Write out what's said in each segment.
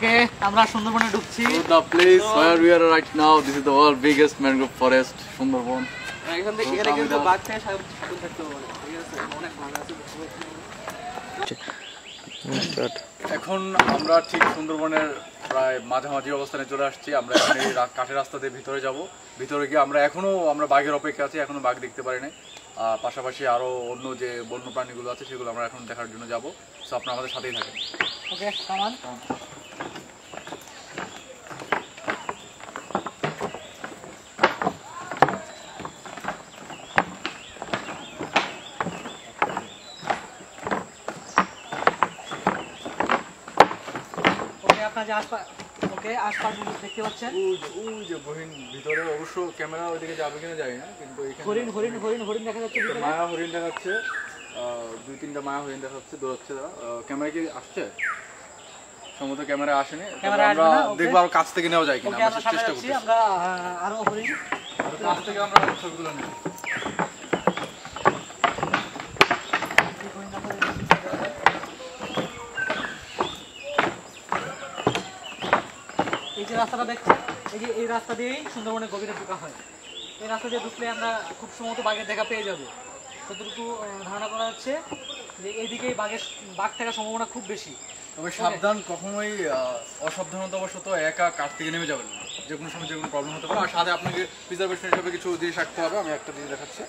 Okay, আমরা সুন্দরবনে ঢুকছি। The place where we are right now, this is the world biggest mangrove forest, Sundarban. এখান থেকে এখানে কিন্তু বাঘ থেকে সাবধান থাকতে হবে, ঠিক আছে? অনেক বাঘ আছে। এখন আমরা ঠিক সুন্দরবনের প্রায় মাঝামাঝি অবস্থানে চলে আসছি। আমরা এখানে কাঠের রাস্তা দিয়ে ভিতরে যাব। ভিতরে গিয়ে আমরা বাঘের অপেক্ষা আছি, এখনো বাঘ দেখতে পারি নাই। পাশাপাশি আরো অন্য যে বন্য প্রাণীগুলো আছে সেগুলো আমরা এখন দেখার জন্য যাব। সো আপনারা আমাদের সাথেই থাকেন। ওকে, কামান। আপনার যে আশপাশ দেখতে পাচ্ছেন, ওই যে হরিণ ভিতরে, অবশ্য ক্যামেরা ওইদিকে যাবে কিনা জানি না, কিন্তু হরিণ দেখা যাচ্ছে, মায়া হরিণ দেখাচ্ছে, 2-3টা মায়া হরিণ দেখাচ্ছে, দৌড়াচ্ছে। ক্যামেরা কি আসছে? সম্ভবত ক্যামেরা আসেনি। আমরা দেখবো আরো কাছ থেকে নেওয়া যায় কিনা, আমরা চেষ্টা করছি। আমরা আরো হরিণ কাছ থেকে আমরা ছবিগুলো নেব। এই যে রাস্তাটা দেখছেন, এই রাস্তা দিয়েই সুন্দরবনের গভীরে ঢোকা হয়। এই রাস্তা দিয়ে ঢুকলে আমরা খুব সম্ভবত বাঘের দেখা পেয়ে যাব। ততটুকু ধারণা করা হচ্ছে যে এইদিকেই বাঘ থাকার সম্ভাবনা খুব বেশি। তবে সাবধান, কখনোই অসাবধানতাবশত একা কাঠ থেকে নেমে যাবেন না। যে কোনো সময় যে কোনো প্রবলেম হতে পারে। আর সাথে আপনাকে প্রিজার্ভেশন হিসেবে কিছু জিনিস রাখতে হবে। আমি একটা জিনিস দেখাচ্ছি,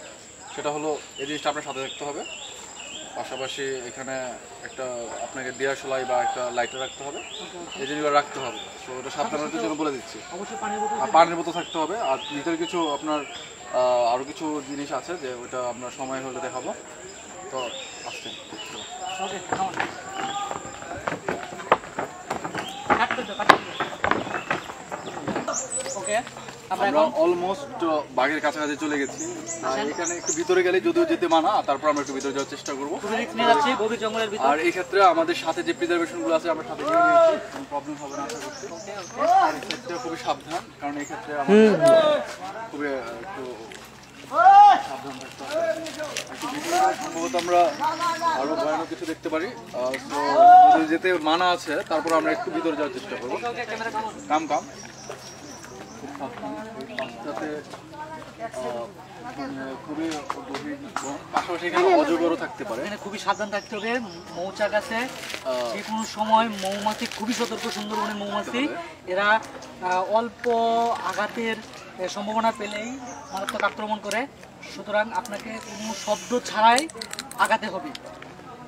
সেটা হলো এই জিনিসটা আপনার সাথে রাখতে হবে। পাশাপাশি এখানে একটা আপনাকে দিয়াশলাই বা একটা লাইটার রাখতে হবে, এই জিনিসগুলো রাখতে হবে। তো ওটা সাবধানতার জন্য বলে দিচ্ছি। অবশ্যই পানির বোতল থাকতে হবে। আর ভিতরে কিছু আপনার আরও কিছু জিনিস আছে, যে ওটা আপনার সময় হলে দেখাবো। তো আসছেন আমরা অলমোস্ট বাঘের কাছাকাছি চলে গেছি। এখানে একটু ভিতরে গেলে যদিও যেতে মানা, তারপর আমরা একটু ভিতরে যাওয়ার চেষ্টা করবো। আর এই ক্ষেত্রে আমাদের সাথে যে প্রিজার্ভেশন গুলো আছে আমরা সাথে নিয়ে নিয়েছি, কোনো প্রবলেম হবে না আশা করছি। আর এই ক্ষেত্রে খুবই সাবধান, কারণ এই ক্ষেত্রে আমাদের খুবই একটু সাবধান থাকতে হবে। একটু ভিতরে সম্ভবত আমরা আরো ভয়ানক কিছু দেখতে পারি। তো যদি যেতে মানা আছে, তারপর আমরা একটু ভিতরে যাওয়ার চেষ্টা করবো। কাম খুব সাবধান। এই পাশটাতে খুবই গভীর, পাশাপাশি এখানে অজগরও থাকতে পারে। এখানে খুবই সাবধান থাকতে হবে। মৌচাক আছে, যে কোনো সময় মৌমাছি খুবই সতর্ক। সুন্দরবনের মৌমাছি এরা অল্প আঘাতের সম্ভাবনা পেলেই মারাত্মক আক্রমণ করে। সুতরাং আপনাকে কোনো শব্দ ছাড়াই আঘাতে হবে,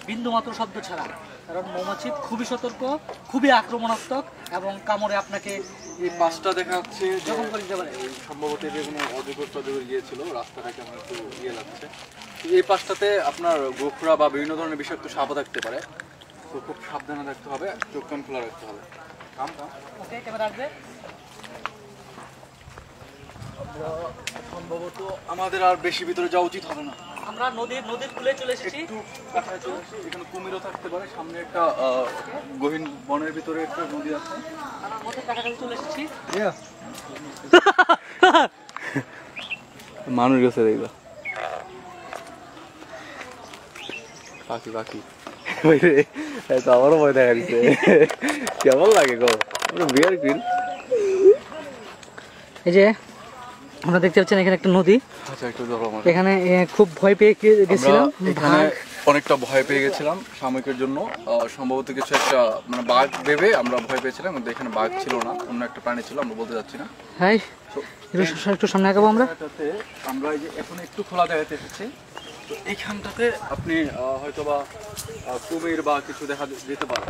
বিন্দুমাত্র শব্দ ছাড়া। কারণ মৌমাছি খুবই সতর্ক, খুবই আক্রমণাত্মক এবং কামড়ে আপনাকে এই পাশটা দেখা যাচ্ছে যখন করে দিতে পারে। সম্ভবত যে কোনো অজগর গিয়েছিল, রাস্তাটাকে আমার একটু ইয়ে লাগছে। এই পাশটাতে আপনার গোখরা বা বিভিন্ন ধরনের বিষাক্ত সাপও থাকতে পারে। তো খুব সাবধানে থাকতে হবে, চোখ কান খোলা রাখতে হবে। ওকে, ক্যামেরা আসবে। সম্ভবত আমাদের আর বেশি ভিতরে যাওয়া উচিত হবে না। আমরা নদীর কূলে চলে এসেছি। এখানে কুমিরও থাকতে পারে। সামনে একটা গহীন বনের ভিতরে একটা নদী আছে, আমরা নদীর কাছাকাছি চলে এসেছি। মানুষ গেছে দেখবা, পাখি আমারও ভয় দেখা দিচ্ছে। কেমন লাগে গো বিয়ার গ্রিল। এই যে আমরা দেখতে পাচ্ছেন এখানে একটা নদী। এখানে খুব ভয় পেয়ে গেছিলাম, অনেকটা ভয় পেয়ে গেছিলাম সাময়িকের জন্য। সম্ভবত কিছু একটা মানে বাঘ ভেবে আমরা ভয় পেয়েছিলাম, কিন্তু এখানে বাঘ ছিল না, অন্য একটা প্রাণী ছিল, আমরা বলতে যাচ্ছি না। হ্যাঁ, একটু সামনে আগাবো আমরা। আমরা এই যে এখন একটু খোলা জায়গাতে এসেছি। তো এইখানটাতে আপনি হয়তোবা কুমির বা কিছু দেখা যেতে পারে।